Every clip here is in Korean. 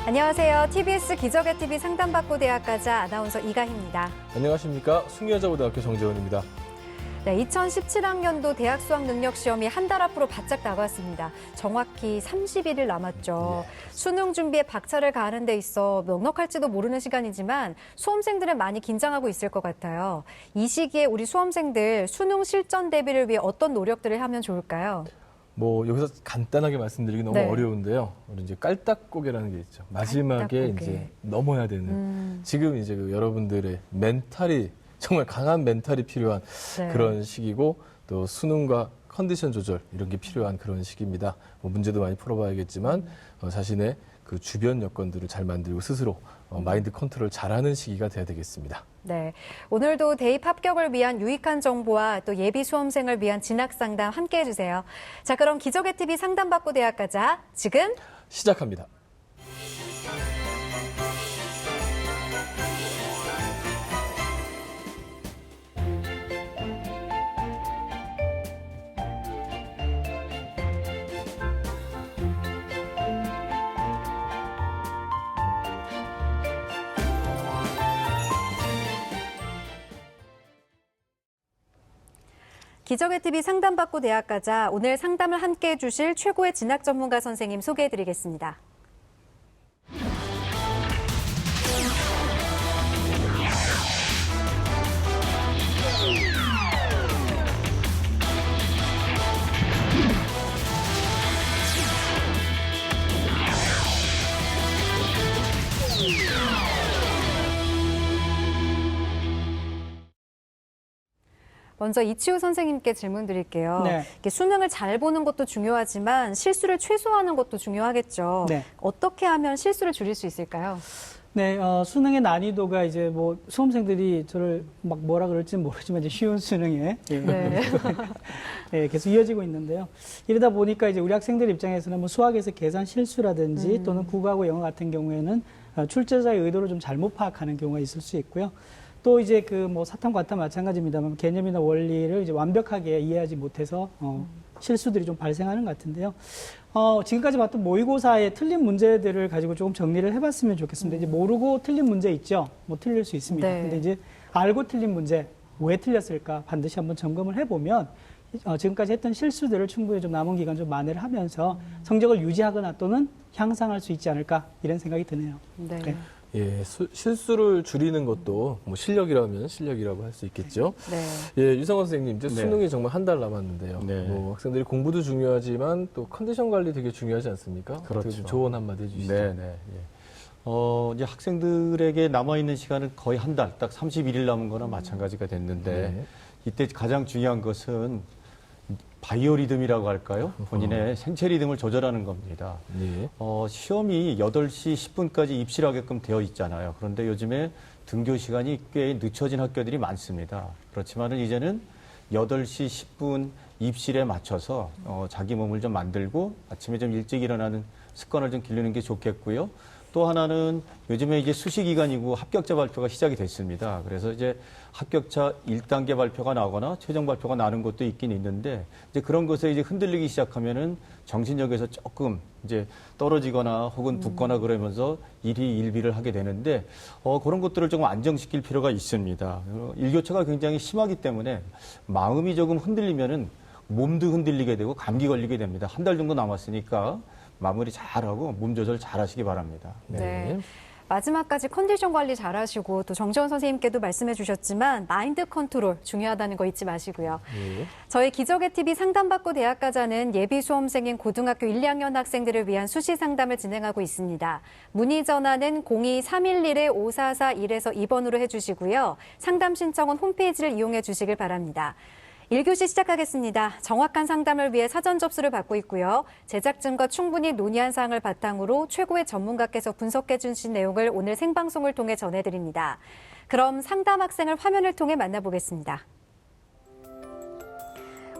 안녕하세요. TBS 기적의 TV 상담받고 대학가자 아나운서 이가희입니다. 안녕하십니까. 숭례여자고등학교 정재원입니다. 네, 2017학년도 대학 수학 능력 시험이 한 달 앞으로 바짝 다가왔습니다. 정확히 31일 남았죠. 수능 준비에 박차를 가하는 데 있어 넉넉할지도 모르는 시간이지만 수험생들은 많이 긴장하고 있을 것 같아요. 이 시기에 우리 수험생들 수능 실전 대비를 위해 어떤 노력들을 하면 좋을까요? 여기서 간단하게 말씀드리기 너무 네. 어려운데요. 우리 이제 깔딱고개라는 게 있죠. 마지막에 깔딱고개. 이제 넘어야 되는. 지금 이제 여러분들의 멘탈이 정말 강한 멘탈이 필요한 네. 그런 시기고 또 수능과 컨디션 조절 이런 게 필요한 그런 시기입니다. 문제도 많이 풀어봐야겠지만 자신의 그 주변 여건들을 잘 만들고 스스로 마인드 컨트롤 잘하는 시기가 돼야 되겠습니다. 네, 오늘도 대입 합격을 위한 유익한 정보와 또 예비 수험생을 위한 진학 상담 함께 해주세요. 자, 그럼 기적의 TV 상담받고 대학 가자. 지금 시작합니다. 기적의 TV 상담받고 대학 가자. 오늘 상담을 함께 해주실 최고의 진학 전문가 선생님 소개해드리겠습니다. 먼저 이치우 선생님께 질문 드릴게요. 네. 이렇게 수능을 잘 보는 것도 중요하지만 실수를 최소화하는 것도 중요하겠죠. 네. 어떻게 하면 실수를 줄일 수 있을까요? 네, 수능의 난이도가 이제 수험생들이 저를 막 뭐라 그럴지 모르지만 이제 쉬운 수능에 네. 예, 계속 이어지고 있는데요. 이러다 보니까 이제 우리 학생들 입장에서는 수학에서 계산 실수라든지 또는 국어하고 영어 같은 경우에는 출제자의 의도를 좀 잘못 파악하는 경우가 있을 수 있고요. 또 이제 사탐, 과탐 마찬가지입니다만 개념이나 원리를 이제 완벽하게 이해하지 못해서 실수들이 좀 발생하는 것 같은데요. 지금까지 봤던 모의고사의 틀린 문제들을 가지고 조금 정리를 해봤으면 좋겠습니다. 이제 모르고 틀린 문제 있죠? 틀릴 수 있습니다. 네. 근데 이제 알고 틀린 문제, 왜 틀렸을까? 반드시 한번 점검을 해보면 지금까지 했던 실수들을 충분히 좀 남은 기간 좀 만회를 하면서 성적을 유지하거나 또는 향상할 수 있지 않을까? 이런 생각이 드네요. 네. 네. 예, 실수를 줄이는 것도 실력이라면 실력이라고 할 수 있겠죠. 네. 예, 유성원 선생님, 이제 네. 수능이 정말 한 달 남았는데요. 네. 학생들이 공부도 중요하지만 또 컨디션 관리 되게 중요하지 않습니까? 그렇죠. 어떻게 좀 조언 한마디 해주시죠. 네. 이제 학생들에게 남아있는 시간은 거의 한 달, 딱 31일 남은 거나 마찬가지가 됐는데, 네. 이때 가장 중요한 것은 바이오리듬이라고 할까요? 본인의 생체 리듬을 조절하는 겁니다. 네. 시험이 8시 10분까지 입시를 하게끔 되어 있잖아요. 그런데 요즘에 등교 시간이 꽤 늦춰진 학교들이 많습니다. 그렇지만은 이제는 8시 10분 입실에 맞춰서 자기 몸을 좀 만들고 아침에 좀 일찍 일어나는 습관을 좀 기르는 게 좋겠고요. 또 하나는 요즘에 이제 수시 기간이고 합격자 발표가 시작이 됐습니다. 그래서 이제 합격자 1단계 발표가 나거나 최종 발표가 나는 것도 있긴 있는데 이제 그런 것에 이제 흔들리기 시작하면은 정신력에서 조금 이제 떨어지거나 혹은 붙거나 그러면서 일희일비를 하게 되는데 그런 것들을 조금 안정시킬 필요가 있습니다. 일교차가 굉장히 심하기 때문에 마음이 조금 흔들리면은 몸도 흔들리게 되고 감기 걸리게 됩니다. 한 달 정도 남았으니까 마무리 잘하고 몸 조절 잘하시기 바랍니다. 네. 마지막까지 컨디션 관리 잘하시고 또 정재원 선생님께도 말씀해 주셨지만 마인드 컨트롤 중요하다는 거 잊지 마시고요. 네. 저희 기적의 TV 상담받고 대학 가자는 예비 수험생인 고등학교 1, 2학년 학생들을 위한 수시 상담을 진행하고 있습니다. 문의 전화는 02-311-5441에서 2번으로 해주시고요. 상담 신청은 홈페이지를 이용해 주시길 바랍니다. 1교시 시작하겠습니다. 정확한 상담을 위해 사전 접수를 받고 있고요. 제작진과 충분히 논의한 사항을 바탕으로 최고의 전문가께서 분석해 주신 내용을 오늘 생방송을 통해 전해드립니다. 그럼 상담 학생을 화면을 통해 만나보겠습니다.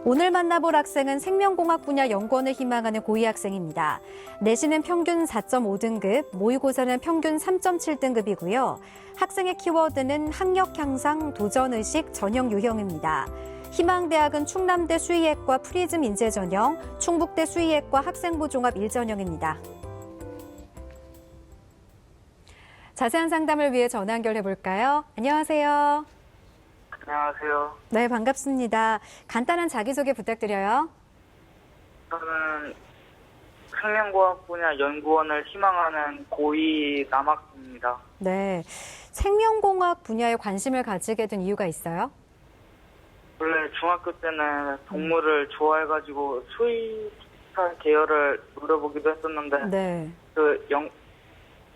오늘 만나볼 학생은 생명공학 분야 연구원을 희망하는 고2 학생입니다. 내신은 평균 4.5등급, 모의고사는 평균 3.7등급이고요. 학생의 키워드는 학력 향상, 도전의식, 전형 유형입니다. 희망대학은 충남대 수의학과 프리즘 인재 전형, 충북대 수의학과 학생부 종합 1전형입니다. 자세한 상담을 위해 전화 연결해 볼까요? 안녕하세요. 안녕하세요. 네, 반갑습니다. 간단한 자기소개 부탁드려요. 저는 생명과학 분야 연구원을 희망하는 고2 남학생입니다. 네, 생명공학 분야에 관심을 가지게 된 이유가 있어요? 원래 중학교 때는 동물을 좋아해가지고 수의사 계열을 노려보기도 했었는데 네.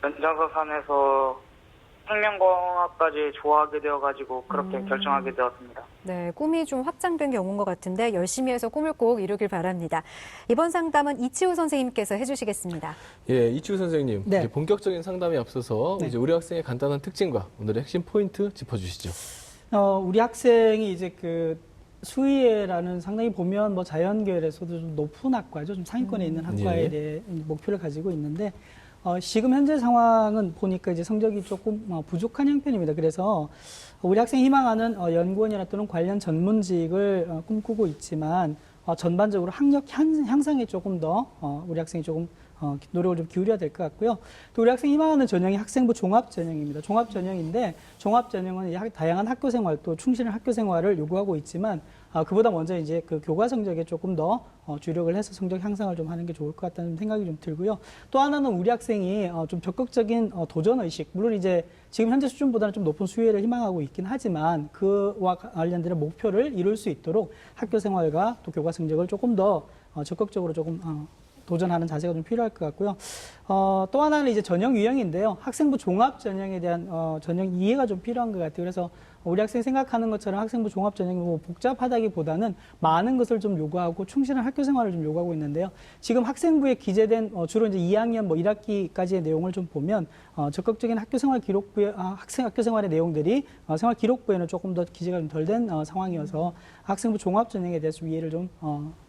연장서산에서 생명공학까지 좋아하게 되어가지고 그렇게 결정하게 되었습니다. 네, 꿈이 좀 확장된 경우인 것 같은데 열심히 해서 꿈을 꼭 이루길 바랍니다. 이번 상담은 이치우 선생님께서 해주시겠습니다. 예, 이치우 선생님, 네. 이제 본격적인 상담에 앞서서 네. 이제 우리 학생의 간단한 특징과 오늘의 핵심 포인트 짚어주시죠. 우리 학생이 이제 그 수의회라는 상당히 보면 뭐 자연계열에서도 좀 높은 학과죠. 좀 상위권에 있는 학과에 예. 대해 목표를 가지고 있는데, 지금 현재 상황은 보니까 이제 성적이 조금 부족한 형편입니다. 그래서 우리 학생이 희망하는 연구원이나 또는 관련 전문직을 꿈꾸고 있지만, 전반적으로 학력 향상에 조금 더 우리 학생이 조금 노력을 좀 기울여야 될 것 같고요. 또 우리 학생이 희망하는 전형이 학생부 종합전형입니다. 종합전형인데 종합전형은 다양한 학교생활 또 충실한 학교생활을 요구하고 있지만 그보다 먼저 이제 그 교과 성적에 조금 더 주력을 해서 성적 향상을 좀 하는 게 좋을 것 같다는 생각이 좀 들고요. 또 하나는 우리 학생이 좀 적극적인 도전의식, 물론 이제 지금 현재 수준보다는 좀 높은 수혜를 희망하고 있긴 하지만 그와 관련된 목표를 이룰 수 있도록 학교생활과 또 교과 성적을 조금 더 적극적으로 조금 도전하는 자세가 좀 필요할 것 같고요. 또 하나는 이제 전형 유형인데요. 학생부 종합 전형에 대한 전형 이해가 좀 필요한 것 같아요. 그래서 우리 학생이 생각하는 것처럼 학생부 종합 전형이 뭐 복잡하다기보다는 많은 것을 좀 요구하고 충실한 학교 생활을 좀 요구하고 있는데요. 지금 학생부에 기재된 주로 이제 2학년 뭐 1학기까지의 내용을 좀 보면 적극적인 학교 생활 기록부에 학교 생활의 내용들이 생활 기록부에는 조금 더 기재가 좀 덜 된 상황이어서 학생부 종합 전형에 대해서 이해를 좀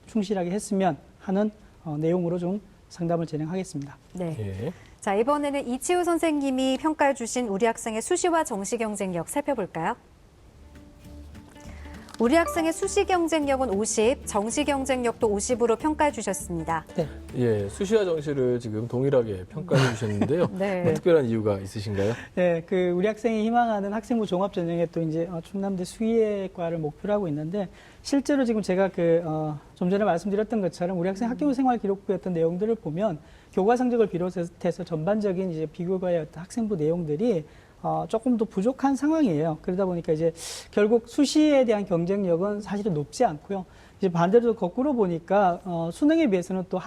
충실하게 했으면 하는 내용으로 좀 상담을 진행하겠습니다. 네. 예. 자, 이번에는 이치우 선생님이 평가해 주신 우리 학생의 수시와 정시 경쟁력 살펴볼까요? 우리 학생의 수시 경쟁력은 50, 정시 경쟁력도 50으로 평가해 주셨습니다. 네. 예, 수시와 정시를 지금 동일하게 평가해 주셨는데요. 네. 뭐 특별한 이유가 있으신가요? 네, 그 우리 학생이 희망하는 학생부 종합 전형에 또 이제 충남대 수의과를 목표로 하고 있는데 실제로 지금 제가 좀 전에 말씀드렸던 것처럼 우리 학생 학교 생활 기록부의 어떤 내용들을 보면 교과 성적을 비롯해서 전반적인 이제 비교과의 어떤 학생부 내용들이 조금 더 부족한 상황이에요. 그러다 보니까 이제 결국 수시에 대한 경쟁력은 사실은 높지 않고요. 이제 반대로 거꾸로 보니까 수능에 비해서는 또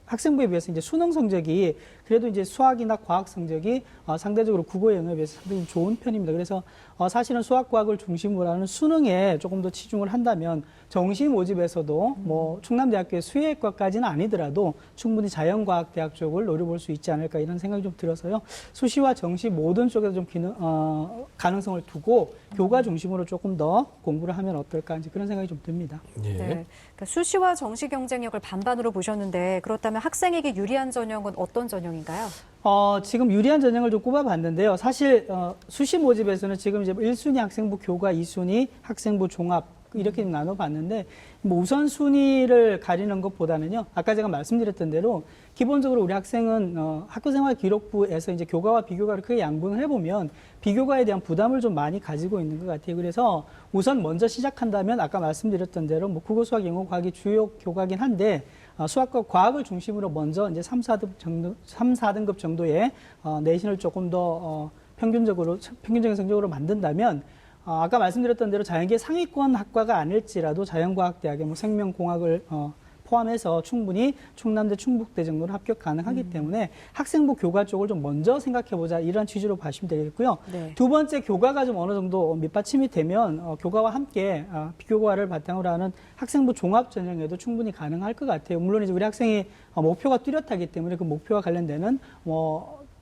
학생부에 비해서 이제 수능 성적이 그래도 이제 수학이나 과학 성적이 상대적으로 국어 영역에 비해서 상당히 좋은 편입니다. 그래서 사실은 수학 과학을 중심으로 하는 수능에 조금 더 치중을 한다면 정시 모집에서도 뭐 충남대학교의 수의과까지는 아니더라도 충분히 자연과학대학 쪽을 노려볼 수 있지 않을까 이런 생각이 좀 들어서요. 수시와 정시 모든 쪽에서 좀 가능성을 두고 교과 중심으로 조금 더 공부를 하면 어떨까 이제 그런 생각이 좀 듭니다. 예. 네. 그러니까 수시와 정시 경쟁력을 반반으로 보셨는데 그렇다면 학생에게 유리한 전형은 어떤 전형인가요? 지금 유리한 전형을 좀 꼽아봤는데요. 사실 수시 모집에서는 지금 이제 1순위 학생부 교과, 2순위 학생부 종합 이렇게 나눠봤는데 뭐 우선순위를 가리는 것보다는요. 아까 제가 말씀드렸던 대로 기본적으로 우리 학생은 학교생활 기록부에서 이제 교과와 비교과를 크게 양분을 해보면 비교과에 대한 부담을 좀 많이 가지고 있는 것 같아요. 그래서 우선 먼저 시작한다면 아까 말씀드렸던 대로 뭐 국어, 수학, 영어, 과학이 주요 교과긴 한데 수학과 과학을 중심으로 먼저 이제 3, 4등급 정도의 내신을 조금 더 평균적인 성적으로 만든다면 아까 말씀드렸던 대로 자연계 상위권 학과가 아닐지라도 자연과학대학의 뭐 생명공학을 포함해서 충분히 충남대, 충북대 정도로 합격 가능하기 때문에 학생부 교과 쪽을 좀 먼저 생각해보자 이런 취지로 봐주시면 되겠고요. 네. 두 번째 교과가 좀 어느 정도 밑받침이 되면 교과와 함께 비교과를 바탕으로 하는 학생부 종합 전형에도 충분히 가능할 것 같아요. 물론 이제 우리 학생이 목표가 뚜렷하기 때문에 그 목표와 관련되는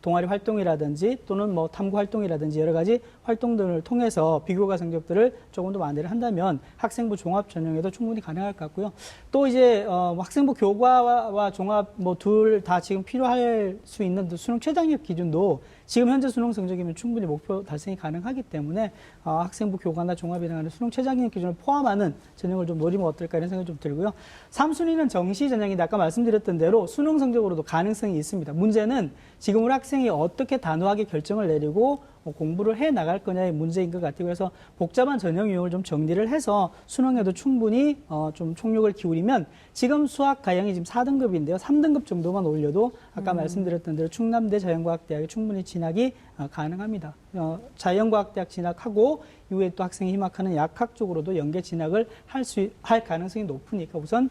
동아리 활동이라든지 또는 뭐 탐구 활동이라든지 여러 가지 활동들을 통해서 비교과 성적들을 조금 더 만회를 한다면 학생부 종합 전형에도 충분히 가능할 것 같고요. 또 이제 학생부 교과와 종합 뭐 둘 다 지금 필요할 수 있는 수능 최장력 기준도 지금 현재 수능 성적이면 충분히 목표 달성이 가능하기 때문에 학생부 교과나 종합이나 하는 수능 최저학력 기준을 포함하는 전형을 좀 노리면 어떨까 이런 생각이 좀 들고요. 3순위는 정시 전형인데 아까 말씀드렸던 대로 수능 성적으로도 가능성이 있습니다. 문제는 지금 우리 학생이 어떻게 단호하게 결정을 내리고 공부를 해 나갈 거냐의 문제인 것 같아요. 그래서 복잡한 전형 유형을 좀 정리를 해서 수능에도 충분히 좀 총력을 기울이면 지금 수학 가형이 지금 4등급인데요. 3등급 정도만 올려도 아까 말씀드렸던 대로 충남대 자연과학대학에 충분히 진학이 가능합니다. 자연과학대학 진학하고 이후에 또 학생이 희망하는 약학 쪽으로도 연계 진학을 할 가능성이 높으니까 우선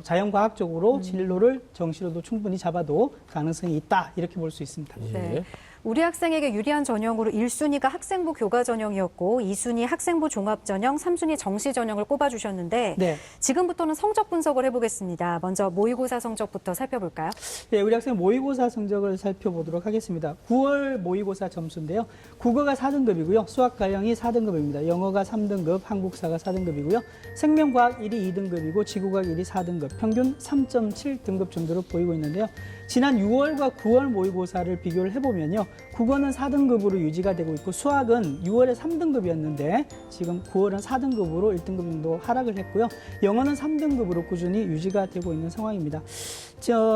자연과학 쪽으로 진로를 정시로도 충분히 잡아도 가능성이 있다 이렇게 볼 수 있습니다. 네. 우리 학생에게 유리한 전형으로 1순위가 학생부 교과 전형이었고 2순위 학생부 종합 전형, 3순위 정시 전형을 꼽아주셨는데 네. 지금부터는 성적 분석을 해보겠습니다. 먼저 모의고사 성적부터 살펴볼까요? 네, 우리 학생 모의고사 성적을 살펴보도록 하겠습니다. 9월 모의고사 점수인데요. 국어가 4등급이고요. 수학 가형이 4등급입니다. 영어가 3등급, 한국사가 4등급이고요. 생명과학 1이 2등급이고 지구과학 1이 4등급, 평균 3.7등급 정도로 보이고 있는데요. 지난 6월과 9월 모의고사를 비교를 해보면요. 국어는 4등급으로 유지가 되고 있고 수학은 6월에 3등급이었는데 지금 9월은 4등급으로 1등급 정도 하락을 했고요. 영어는 3등급으로 꾸준히 유지가 되고 있는 상황입니다.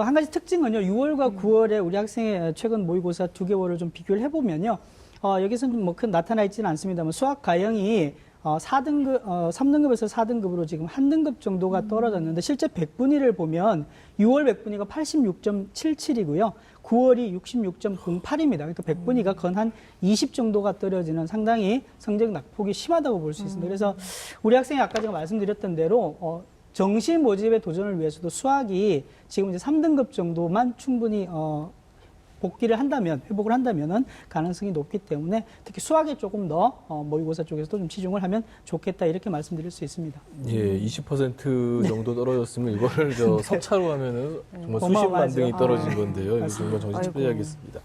한 가지 특징은요. 6월과 9월에 우리 학생의 최근 모의고사 2개월을 좀 비교를 해보면요. 여기서는 뭐 큰 나타나 있지는 않습니다만 수학 가형이 3등급에서 4등급으로 지금 한 등급 정도가 떨어졌는데 실제 백분위를 보면 6월 백분위가 86.77이고요. 9월이 66.08입니다. 그러니까 백분위가 건 한 20 정도가 떨어지는 상당히 성적 낙폭이 심하다고 볼 수 있습니다. 그래서 우리 학생이 아까 제가 말씀드렸던 대로 정시 모집의 도전을 위해서도 수학이 지금 이제 3등급 정도만 충분히 복귀를 한다면, 회복을 한다면은 가능성이 높기 때문에 특히 수학에 조금 더 모의고사 쪽에서도 좀 치중을 하면 좋겠다 이렇게 말씀드릴 수 있습니다. 예, 20% 정도 떨어졌으면 이거를 석차로 하면은 정말 수십만 어마어마하죠. 등이 떨어진 건데요. 이거 정말 정신 차려야겠습니다.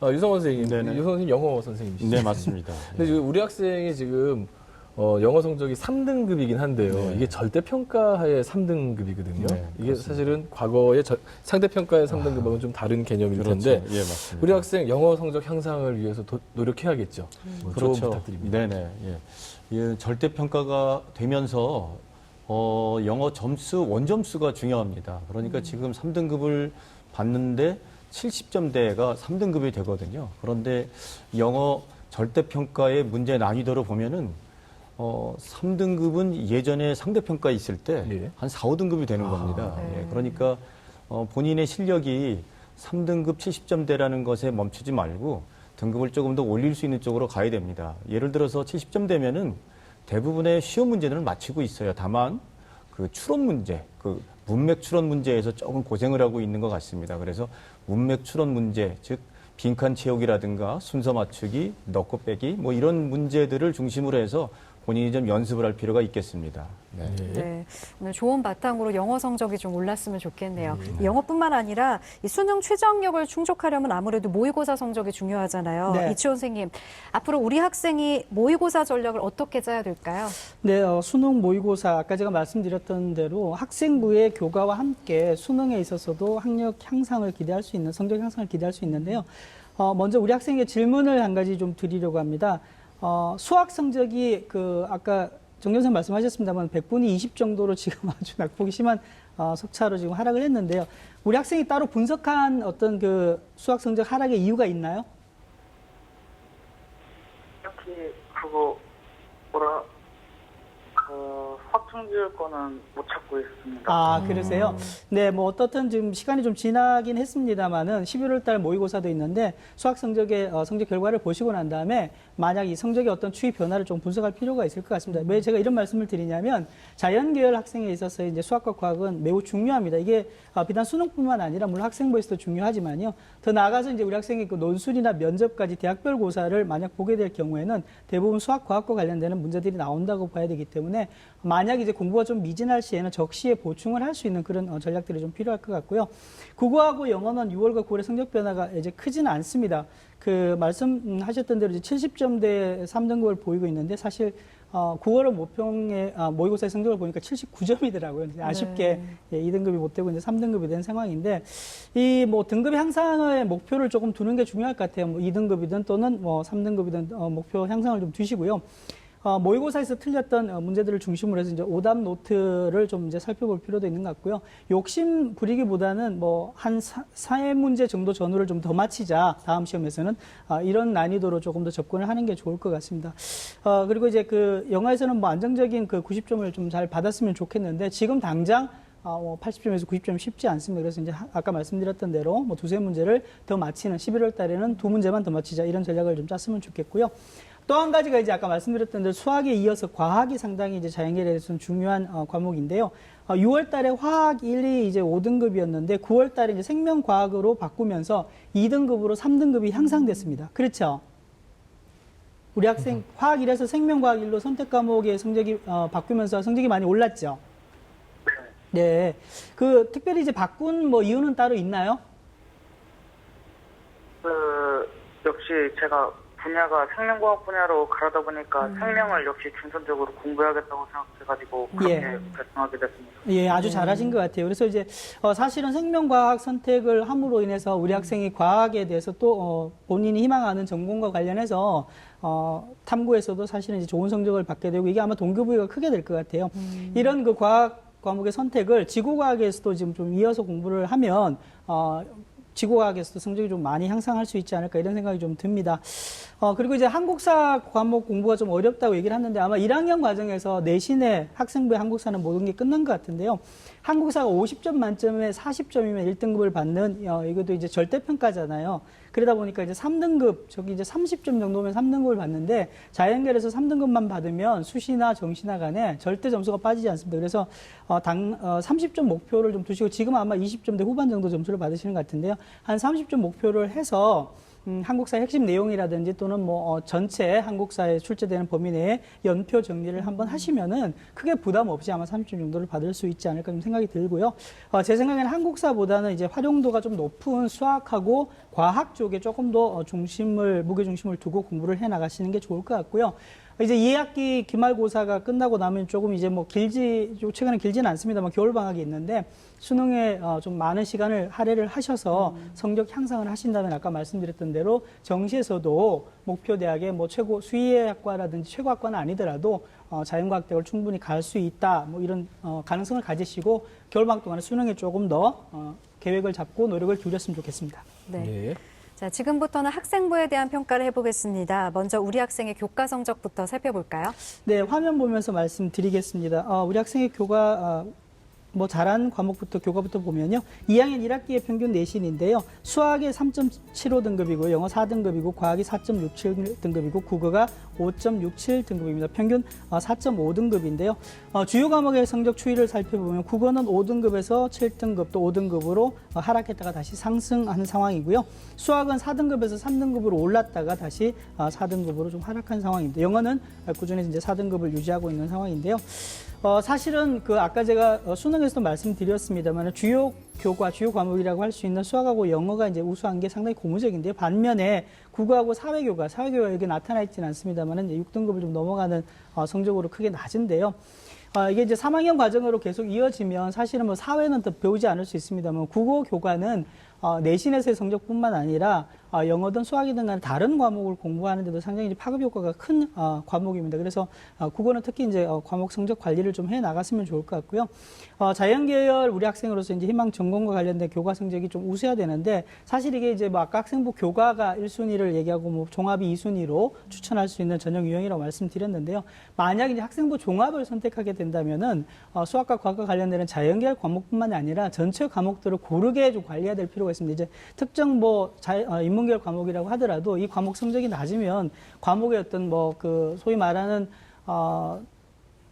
유성원 선생님, 네네. 유성원 선생님 영어 선생님이시죠? 네, 맞습니다. 근데 지금 우리 학생이 지금 영어 성적이 3등급이긴 한데요. 네. 이게 절대평가의 3등급이거든요. 네, 이게 사실은 과거의 상대평가의 3등급하고는 좀 다른 개념일 그렇죠. 텐데 예, 맞습니다. 우리 학생 영어 성적 향상을 위해서 노력해야겠죠. 조언 그렇죠. 부탁드립니다. 네네. 예, 절대평가가 되면서 영어 점수, 원점수가 중요합니다. 그러니까 지금 3등급을 받는데 70점대가 3등급이 되거든요. 그런데 영어 절대평가의 문제 난이도를 보면은 3등급은 예전에 상대평가 있을 때 한 4, 5등급이 되는 겁니다. 네. 예, 그러니까 본인의 실력이 3등급 70점대라는 것에 멈추지 말고 등급을 조금 더 올릴 수 있는 쪽으로 가야 됩니다. 예를 들어서 70점 되면은 대부분의 시험 문제는 마치고 있어요. 다만 그 추론 문제, 그 문맥 추론 문제에서 조금 고생을 하고 있는 것 같습니다. 그래서 문맥 추론 문제, 즉 빈칸 채우기라든가 순서 맞추기, 넣고 빼기 뭐 이런 문제들을 중심으로 해서 본인이 좀 연습을 할 필요가 있겠습니다. 네. 네, 오늘 좋은 바탕으로 영어 성적이 좀 올랐으면 좋겠네요. 영어뿐만 아니라 이 수능 최저학력을 충족하려면 아무래도 모의고사 성적이 중요하잖아요. 네. 이치원 선생님, 앞으로 우리 학생이 모의고사 전략을 어떻게 짜야 될까요? 네, 수능 모의고사 아까 제가 말씀드렸던 대로 학생부의 교과와 함께 수능에 있어서도 학력 향상을 기대할 수 있는 성적 향상을 기대할 수 있는데요. 먼저 우리 학생에게 질문을 한 가지 좀 드리려고 합니다. 수학 성적이 아까 정 교수님 말씀하셨습니다만 100분위 20 정도로 지금 아주 낙폭이 심한 석차로 지금 하락을 했는데요. 우리 학생이 따로 분석한 어떤 수학 성적 하락의 이유가 있나요? 특히 확충지을 거는 못 찾고 있습니다. 그러세요? 네, 뭐 어떻든 지금 시간이 좀 지나긴 했습니다만은 11월 달 모의고사도 있는데 수학 성적의 성적 결과를 보시고 난 다음에 만약 이 성적의 어떤 추이 변화를 좀 분석할 필요가 있을 것 같습니다. 왜 제가 이런 말씀을 드리냐면 자연계열 학생에 있어서 이제 수학과 과학은 매우 중요합니다. 이게 비단 수능뿐만 아니라 물론 학생부에서도 중요하지만요. 더 나아가서 이제 우리 학생이 논술이나 면접까지 대학별 고사를 만약 보게 될 경우에는 대부분 수학 과학과 관련되는 문제들이 나온다고 봐야 되기 때문에 만약 이제 공부가 좀 미진할 시에는 적시에 보충을 할 수 있는 그런 전략들이 좀 필요할 것 같고요. 국어하고 영어는 6월과 9월의 성적 변화가 이제 크지는 않습니다. 말씀하셨던 대로 이제 70점대 3등급을 보이고 있는데 사실 국어를 모평의 모의고사의 성적을 보니까 79점이더라고요. 아쉽게 예, 2등급이 못 되고 이제 3등급이 된 상황인데 이 뭐 등급 향상의 목표를 조금 두는 게 중요할 것 같아요. 뭐 2등급이든 또는 뭐 3등급이든 목표 향상을 좀 두시고요. 모의고사에서 틀렸던 문제들을 중심으로 해서 이제 오답 노트를 좀 이제 살펴볼 필요도 있는 것 같고요. 욕심 부리기보다는 뭐 한 4문제 정도 전후를 좀 더 맞히자. 다음 시험에서는 이런 난이도로 조금 더 접근을 하는 게 좋을 것 같습니다. 그리고 이제 그 영어에서는 뭐 안정적인 그 90점을 좀 잘 받았으면 좋겠는데 지금 당장 80점에서 90점 쉽지 않습니다. 그래서 이제 아까 말씀드렸던 대로 뭐 두세 문제를 더 맞히는 11월 달에는 2문제만 더 맞히자 이런 전략을 좀 짰으면 좋겠고요. 또 한 가지가 이제 아까 말씀드렸던 대로 수학에 이어서 과학이 상당히 이제 자연계에 대해서는 중요한 과목인데요. 6월 달에 화학 1이 이제 5등급이었는데 9월 달에 이제 생명과학으로 바꾸면서 2등급으로 3등급이 향상됐습니다. 그렇죠? 우리 학생 화학 1에서 생명과학 1로 선택 과목의 성적이 바꾸면서 성적이 많이 올랐죠? 네. 그 특별히 이제 바꾼 뭐 이유는 따로 있나요? 역시 제가 분야가 생명과학 분야로 가려다 보니까 생명을 역시 중점적으로 공부해야겠다고 생각해가지고 그렇게 예. 결정하게 됐습니다. 예, 아주 잘하신 것 같아요. 그래서 이제 사실은 생명과학 선택을 함으로 인해서 우리 학생이 과학에 대해서 또 본인이 희망하는 전공과 관련해서 탐구에서도 사실은 이제 좋은 성적을 받게 되고 이게 아마 동기부여가 크게 될 것 같아요. 이런 그 과학 과목의 선택을 지구과학에서도 지금 좀 이어서 공부를 하면 지구과학에서도 성적이 좀 많이 향상할 수 있지 않을까 이런 생각이 좀 듭니다. 그리고 이제 한국사 과목 공부가 좀 어렵다고 얘기를 하는데 아마 1학년 과정에서 내신에 학생부의 한국사는 모든 게 끝난 것 같은데요. 한국사가 50점 만점에 40점이면 1등급을 받는 이것도 이제 절대평가잖아요. 그러다 보니까 이제 3등급, 저기 이제 30점 정도면 3등급을 받는데 자연계에서 3등급만 받으면 수시나 정시나 간에 절대 점수가 빠지지 않습니다. 그래서 30점 목표를 좀 두시고 지금 아마 20점대 후반 정도 점수를 받으시는 것 같은데요. 한 30점 목표를 해서 한국사의 핵심 내용이라든지 또는 뭐 전체 한국사에 출제되는 범위 내에 연표 정리를 한번 하시면은 크게 부담 없이 아마 30점 정도를 받을 수 있지 않을까 좀 생각이 들고요. 제 생각에는 한국사보다는 이제 활용도가 좀 높은 수학하고 과학 쪽에 조금 더 무게 중심을 두고 공부를 해 나가시는 게 좋을 것 같고요. 이제 2학기 기말고사가 끝나고 나면 조금 이제 뭐 최근에 길지는 않습니다만 겨울방학이 있는데 수능에 좀 많은 시간을 할애를 하셔서 성적 향상을 하신다면 아까 말씀드렸던 대로 정시에서도 목표 대학의 뭐 최고 수의학과라든지 최고학과는 아니더라도 자연과학대학을 충분히 갈 수 있다. 뭐 이런 가능성을 가지시고 겨울방학 동안에 수능에 조금 더 계획을 잡고 노력을 기울였으면 좋겠습니다. 네. 예. 자, 지금부터는 학생부에 대한 평가를 해보겠습니다. 먼저 우리 학생의 교과 성적부터 살펴볼까요? 네, 화면 보면서 말씀드리겠습니다. 우리 학생의 교과 뭐 잘한 과목부터 교과부터 보면요. 2학년 1학기의 평균 내신인데요. 수학이 3.75등급이고 영어 4등급이고 과학이 4.67등급이고 국어가 5.67등급입니다. 평균 4.5등급인데요. 주요 과목의 성적 추이를 살펴보면 국어는 5등급에서 7등급 또 5등급으로 하락했다가 다시 상승하는 상황이고요. 수학은 4등급에서 3등급으로 올랐다가 다시 4등급으로 좀 하락한 상황인데 영어는 꾸준히 이제 4등급을 유지하고 있는 상황인데요. 사실은 아까 제가 수능에서도 말씀드렸습니다만 주요 교과, 주요 과목이라고 할 수 있는 수학하고 영어가 이제 우수한 게 상당히 고무적인데요. 반면에 국어하고 사회교가 여기 나타나 있지는 않습니다만 이제 6등급을 좀 넘어가는 성적으로 크게 낮은데요. 이게 이제 3학년 과정으로 계속 이어지면 사실은 뭐 사회는 더 배우지 않을 수 있습니다만 국어 교과는 내신에서의 성적뿐만 아니라 영어든 수학이든 간에 다른 과목을 공부하는데도 상당히 이제 파급 효과가 큰 과목입니다. 그래서 국어는 특히 이제 과목 성적 관리를 좀 해 나갔으면 좋을 것 같고요. 자연계열 우리 학생으로서 이제 희망 전공과 관련된 교과 성적이 좀 우수해야 되는데 사실 이게 이제 뭐 아까 학생부 교과가 1순위를 얘기하고 뭐 종합이 2순위로 추천할 수 있는 전형 유형이라고 말씀드렸는데요. 만약 이제 학생부 종합을 선택하게 된다면은 수학과 과학과 관련되는 자연계열 과목뿐만 아니라 전체 과목들을 고르게 좀 관리해야 될 필요가 있습니다. 이제 특정 뭐 인문계열 과목이라고 하더라도 이 과목 성적이 낮으면 과목의 어떤 뭐 소위 말하는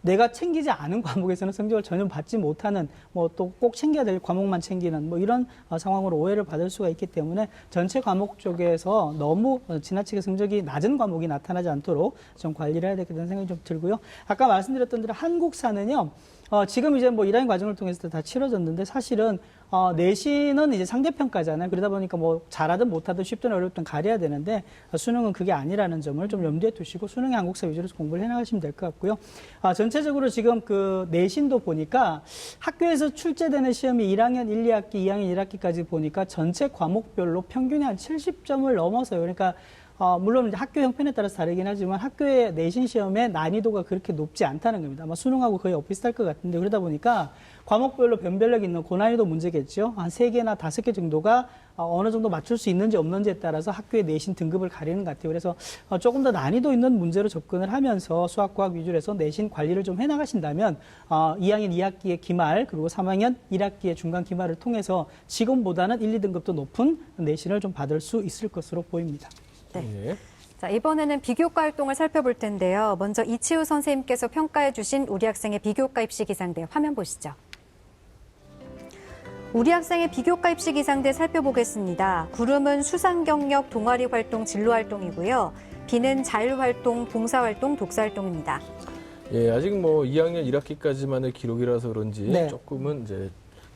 내가 챙기지 않은 과목에서는 성적을 전혀 받지 못하는 뭐 또 꼭 챙겨야 될 과목만 챙기는 뭐 이런 상황으로 오해를 받을 수가 있기 때문에 전체 과목 쪽에서 너무 지나치게 성적이 낮은 과목이 나타나지 않도록 좀 관리를 해야 되겠다는 생각이 좀 들고요. 아까 말씀드렸던 대로 한국사는요. 지금 이제 뭐 1학년 과정을 통해서 다 치러졌는데 사실은 내신은 이제 상대평가잖아요. 그러다 보니까 뭐 잘하든 못하든 쉽든 어렵든 가려야 되는데 수능은 그게 아니라는 점을 좀 염두에 두시고 수능의 한국사 위주로 공부를 해나가시면 될 것 같고요. 전체적으로 지금 그 내신도 보니까 학교에서 출제되는 시험이 1학년 1, 2학기, 2학년 1학기까지 보니까 전체 과목별로 평균이 한 70점을 넘어서요. 그러니까 물론 이제 학교 형편에 따라서 다르긴 하지만 학교의 내신 시험의 난이도가 그렇게 높지 않다는 겁니다. 아마 수능하고 거의 비슷할 것 같은데 그러다 보니까 과목별로 변별력 있는 고난이도 문제겠죠. 한 3개나 5개 정도가 어느 정도 맞출 수 있는지 없는지에 따라서 학교의 내신 등급을 가리는 것 같아요. 그래서 조금 더 난이도 있는 문제로 접근을 하면서 수학과학 위주로 해서 내신 관리를 좀 해나가신다면 2학년 2학기의 기말 그리고 3학년 1학기의 중간 기말을 통해서 지금보다는 1, 2등급도 높은 내신을 좀 받을 수 있을 것으로 보입니다. 네. 예. 자, 이번에는 비교과 활동을 살펴볼 텐데요. 먼저 이치우 선생님께서 평가해 주신 우리 학생의 비교과 입시 기상대 화면 보시죠. 우리 학생의 비교과 입시 기상대 살펴보겠습니다. 구름은 수상 경력, 동아리 활동, 진로 활동이고요. 비는 자율 활동, 봉사 활동, 독서 활동입니다. 예, 아직 뭐 2학년 1학기까지만의 기록이라서 그런지 네. 조금은 이제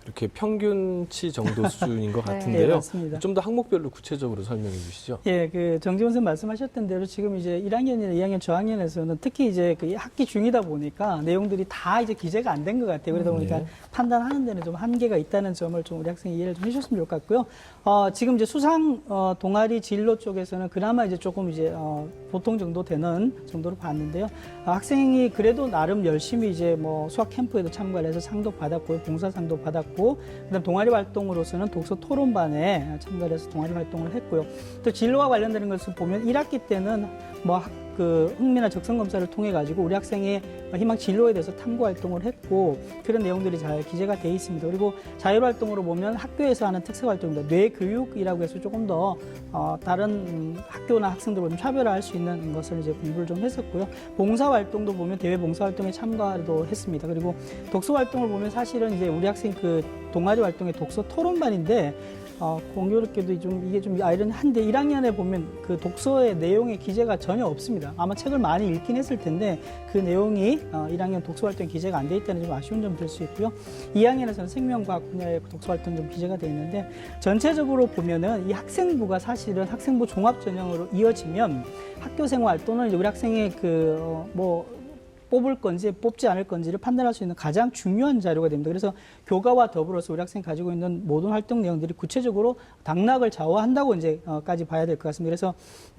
이렇게 평균치 정도 수준인 것 네. 같은데요. 네, 맞습니다. 좀 더 항목별로 구체적으로 설명해 주시죠. 예, 그 정지훈 선생님 말씀하셨던 대로 지금 이제 1학년이나 2학년 저학년에서는 특히 이제 그 학기 중이다 보니까 내용들이 다 이제 기재가 안 된 것 같아요. 그러다 보니까 네. 판단하는 데는 좀 한계가 있다는 점을 좀 우리 학생이 이해를 좀 해주셨으면 좋을 것 같고요. 지금 이제 수상 동아리 진로 쪽에서는 그나마 이제 조금 이제 보통 정도 되는 정도로 봤는데요. 학생이 그래도 나름 열심히 이제 뭐 수학 캠프에도 참가를 해서 상도 받았고요, 봉사상도 받았고, 그다음 동아리 활동으로서는 독서 토론반에 참가를 해서 동아리 활동을 했고요. 또 진로와 관련되는 것을 보면 1학기 때는 뭐 그 흥미나 적성 검사를 통해 가지고 우리 학생의 희망 진로에 대해서 탐구 활동을 했고 그런 내용들이 잘 기재가 돼 있습니다. 그리고 자율 활동으로 보면 학교에서 하는 특색 활동입니다. 뇌 교육이라고 해서 조금 더 다른 학교나 학생들과 좀 차별화할 수 있는 것을 이제 공부를 좀 했었고요. 봉사 활동도 보면 대외 봉사 활동에 참가도 했습니다. 그리고 독서 활동을 보면 사실은 이제 우리 학생 그 동아리 활동의 독서 토론반인데 공교롭게도 좀 이게 좀 아이러니한데 1학년에 보면 그 독서의 내용의 기재가 전혀 없습니다. 아마 책을 많이 읽긴 했을 텐데 그 내용이 1학년 독서 활동 기재가 안 돼 있다는 좀 아쉬운 점 들 수 있고요. 2학년에서는 생명과학 분야의 독서 활동 좀 기재가 돼 있는데 전체적으로 보면은 이 학생부가 사실은 학생부 종합 전형으로 이어지면 학교 생활 또는 이제 우리 학생의 뽑을 건지 뽑지 않을 건지를 판단할 수 있는 가장 중요한 자료가 됩니다. 그래서 교과와 더불어서 우리 학생이 가지고 있는 모든 활동 내용들이 구체적으로 당락을 좌우한다고 이제까지 봐야 될 것 같습니다. 그래서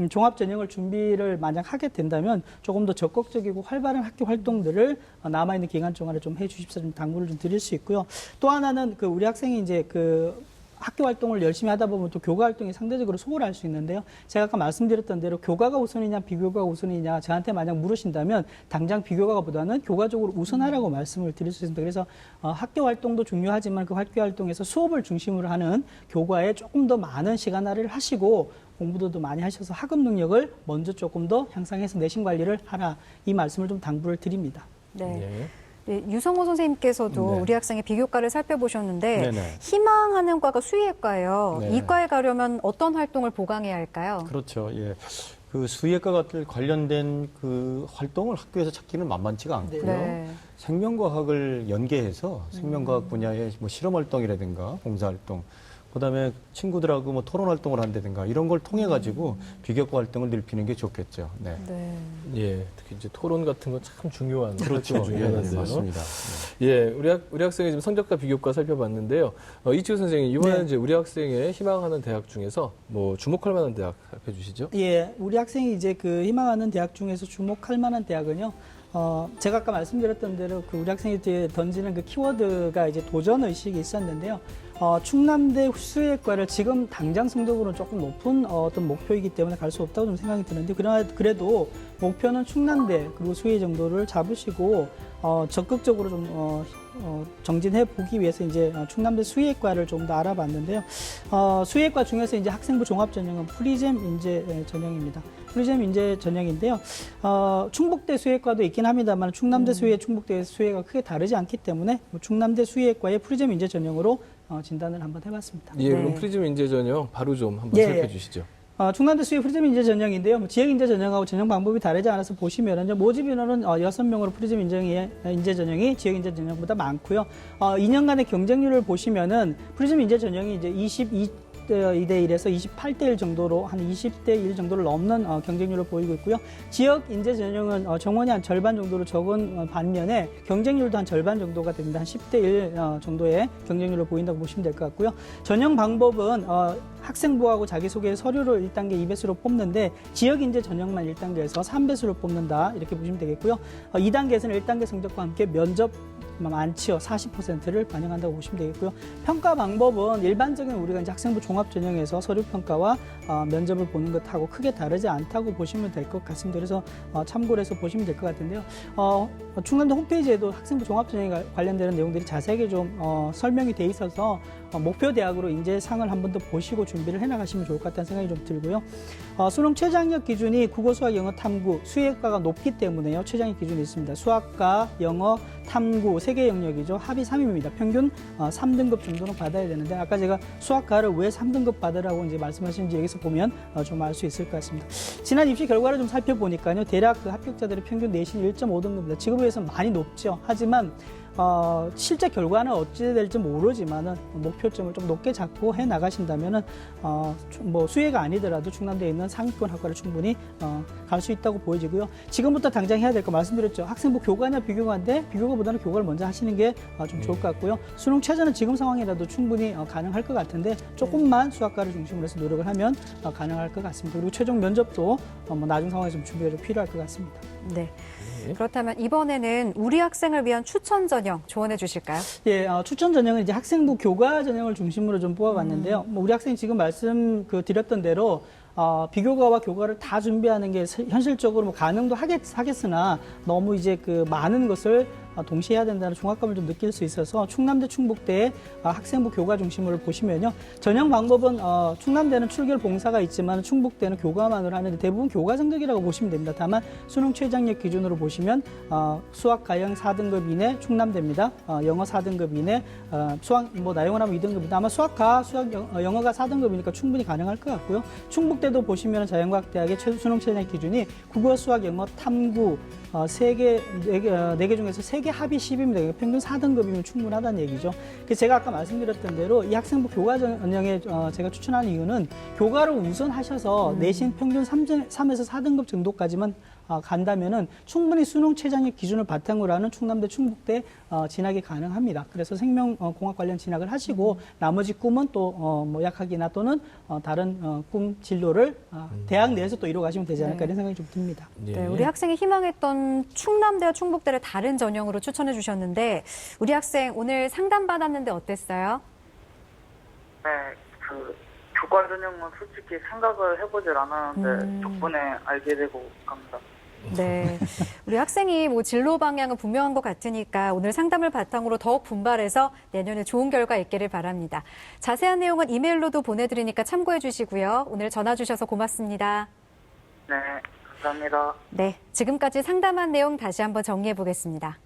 종합 전형을 준비를 만약 하게 된다면 조금 더 적극적이고 활발한 학교 활동들을 남아있는 기간 동안에 좀 해주십사 좀 당부를 좀 드릴 수 있고요. 또 하나는 그 우리 학생이 이제 그 학교 활동을 열심히 하다 보면 또 교과 활동이 상대적으로 소홀할 수 있는데요. 제가 아까 말씀드렸던 대로 교과가 우선이냐 비교과가 우선이냐 저한테 만약 물으신다면 당장 비교과보다는 교과적으로 우선하라고 말씀을 드릴 수 있습니다. 그래서 학교 활동도 중요하지만 그 학교 활동에서 수업을 중심으로 하는 교과에 조금 더 많은 시간 할애를 하시고 공부도 더 많이 하셔서 학업 능력을 먼저 조금 더 향상해서 내신 관리를 하라. 이 말씀을 좀 당부를 드립니다. 네. 네. 네, 유성호 선생님께서도 네. 우리 학생의 비교과를 살펴보셨는데 네네. 희망하는 과가 수의학과예요. 네. 이과에 가려면 어떤 활동을 보강해야 할까요? 그렇죠. 예. 그 수의학과 같은 관련된 그 활동을 학교에서 찾기는 만만치가 않고요. 네. 생명과학을 연계해서 생명과학 분야의 뭐 실험 활동이라든가 봉사 활동, 그다음에 친구들하고 뭐 토론 활동을 한다든가 이런 걸 통해 가지고 비교과 활동을 넓히는 게 좋겠죠. 네. 네. 예, 특히 이제 토론 같은 건 참 중요한 그렇죠. 예, 중요한데요. 맞습니다. 예, 우리 학생의 지금 성적과 비교과 살펴봤는데요. 이치우 선생님, 이번에 네. 이제 우리 학생의 희망하는 대학 중에서 뭐 주목할 만한 대학 살펴주시죠. 예, 우리 학생이 이제 그 희망하는 대학 중에서 주목할 만한 대학은요. 제가 아까 말씀드렸던 대로 그 우리 학생이 던지는 그 키워드가 이제 도전 의식이 있었는데요. 충남대 수의학과를 지금 당장 성적으로는 조금 높은 어떤 목표이기 때문에 갈 수 없다고 좀 생각이 드는데 그래도 목표는 충남대 그리고 수의 정도를 잡으시고 적극적으로 좀 정진해 보기 위해서 이제 충남대 수의학과를 좀 더 알아봤는데요. 수의학과 중에서 이제 학생부 종합 전형은 프리즘 인재 전형입니다. 프리즘 인재 전형인데요. 충북대 수의학과도 있긴 합니다만 충남대 수의, 충북대 수의가 크게 다르지 않기 때문에 충남대 수의학과의 프리즘 인재 전형으로 진단을 한번 해봤습니다. 예, 그럼 네. 프리즘 인재 전형 바로 좀 한번 예, 살펴주시죠. 충남대 수의 프리즘 인재 전형인데요. 뭐 지역 인재 전형하고 전형 방법이 다르지 않아서 보시면은 모집 인원은 6명으로 프리즘 인재 전형이 지역 인재 전형보다 많고요. 2년간의 경쟁률을 보시면은 프리즘 인재 전형이 이제 22대 1에서 28대 1 정도로 한 20대 1 정도를 넘는 경쟁률을 보이고 있고요. 지역 인재 전형은 정원이 한 절반 정도로 적은 반면에 경쟁률도 한 절반 정도가 됩니다. 한 10대 1 정도의 경쟁률을 보인다고 보시면 될 것 같고요. 전형 방법은 학생부하고 자기소개 서류를 1단계 2배수로 뽑는데 지역 인재 전형만 1단계에서 3배수로 뽑는다 이렇게 보시면 되겠고요. 2단계에서는 1단계 성적과 함께 면접 많지요. 40%를 반영한다고 보시면 되겠고요. 평가 방법은 일반적인 우리가 이제 학생부 종합 전형에서 서류 평가와 면접을 보는 것하고 크게 다르지 않다고 보시면 될 것 같습니다. 그래서 참고를 해서 보시면 될 것 같은데요. 충남대 홈페이지에도 학생부 종합 전형에 관련되는 내용들이 자세하게 좀 설명이 돼 있어서 목표 대학으로 인재상을 한 번 더 보시고 준비를 해나가시면 좋을 것 같다는 생각이 좀 들고요. 수능 최저학력 기준이 국어, 수학, 영어, 탐구, 수학과가 높기 때문에요. 최저학력 기준이 있습니다. 수학과, 영어, 탐구, 3개 영역이죠. 합이 3입니다. 평균 3등급 정도는 받아야 되는데 아까 제가 수학과를 왜 3등급 받으라고 이제 말씀하시는지 여기서 보면 좀 알 수 있을 것 같습니다. 지난 입시 결과를 좀 살펴보니까요. 대략 그 합격자들의 평균 내신이 1.5등급입니다. 지금에 비해서 많이 높죠. 하지만 실제 결과는 어찌 될지 모르지만은 목표점을 좀 높게 잡고 해 나가신다면은 뭐 수혜가 아니더라도 충남대에 있는 상위권 학과를 충분히 갈 수 있다고 보여지고요. 지금부터 당장 해야 될 거 말씀드렸죠. 학생부 교과냐 비교과인데 비교과보다는 교과를 먼저 하시는 게 좀 좋을 것 같고요. 수능 최저는 지금 상황이라도 충분히 가능할 것 같은데 조금만 수학과를 중심으로 해서 노력을 하면 가능할 것 같습니다. 그리고 최종 면접도 뭐 나중 상황에서 좀 준비가 좀 필요할 것 같습니다. 네. 그렇다면 이번에는 우리 학생을 위한 추천 전형 조언해 주실까요? 예, 추천 전형은 이제 학생부 교과 전형을 중심으로 좀 뽑아봤는데요. 뭐 우리 학생이 지금 말씀 드렸던 대로 비교과와 교과를 다 준비하는 게 현실적으로 뭐 가능도 하겠으나 너무 이제 그 많은 것을 동시에 해야 된다는 중압감을 좀 느낄 수 있어서 충남대, 충북대의 학생부 교과 중심으로 보시면요. 전형 방법은 충남대는 출결 봉사가 있지만 충북대는 교과만으로 하는데 대부분 교과 성적이라고 보시면 됩니다. 다만 수능 최저학력 기준으로 보시면 수학 가형 4등급 이내 충남대입니다. 영어 4등급 이내 수학 뭐 나영을 하면 2등급입니다. 아마 수학과 영어가 4등급이니까 충분히 가능할 것 같고요. 충북대도 보시면 자연과학대학의 수능 최저학력 기준이 국어, 수학, 영어, 탐구 4개 중에서 3개 합이 10입니다. 평균 4등급이면 충분하다는 얘기죠. 그래서 제가 아까 말씀드렸던 대로 이 학생부 교과 전형에 제가 추천하는 이유는 교과를 우선하셔서 내신 평균 3에서 4등급 정도까지만 간다면은 충분히 수능 최저학력 기준을 바탕으로 하는 충남대, 충북대 진학이 가능합니다. 그래서 생명공학 관련 진학을 하시고 나머지 꿈은 또 뭐 약학이나 또는 다른 꿈 진로를 대학 내에서 또 이뤄가시면 되지 않을까 이런 생각이 좀 듭니다. 네, 우리 학생이 희망했던 충남대와 충북대를 다른 전형으로 추천해 주셨는데 우리 학생 오늘 상담 받았는데 어땠어요? 네, 그 교과 전형은 솔직히 생각을 해보질 않았는데 덕분에 알게 되고 갑니다. 네, 우리 학생이 뭐 진로 방향은 분명한 것 같으니까 오늘 상담을 바탕으로 더욱 분발해서 내년에 좋은 결과 있기를 바랍니다. 자세한 내용은 이메일로도 보내드리니까 참고해 주시고요. 오늘 전화 주셔서 고맙습니다. 네, 감사합니다. 네, 지금까지 상담한 내용 다시 한번 정리해 보겠습니다.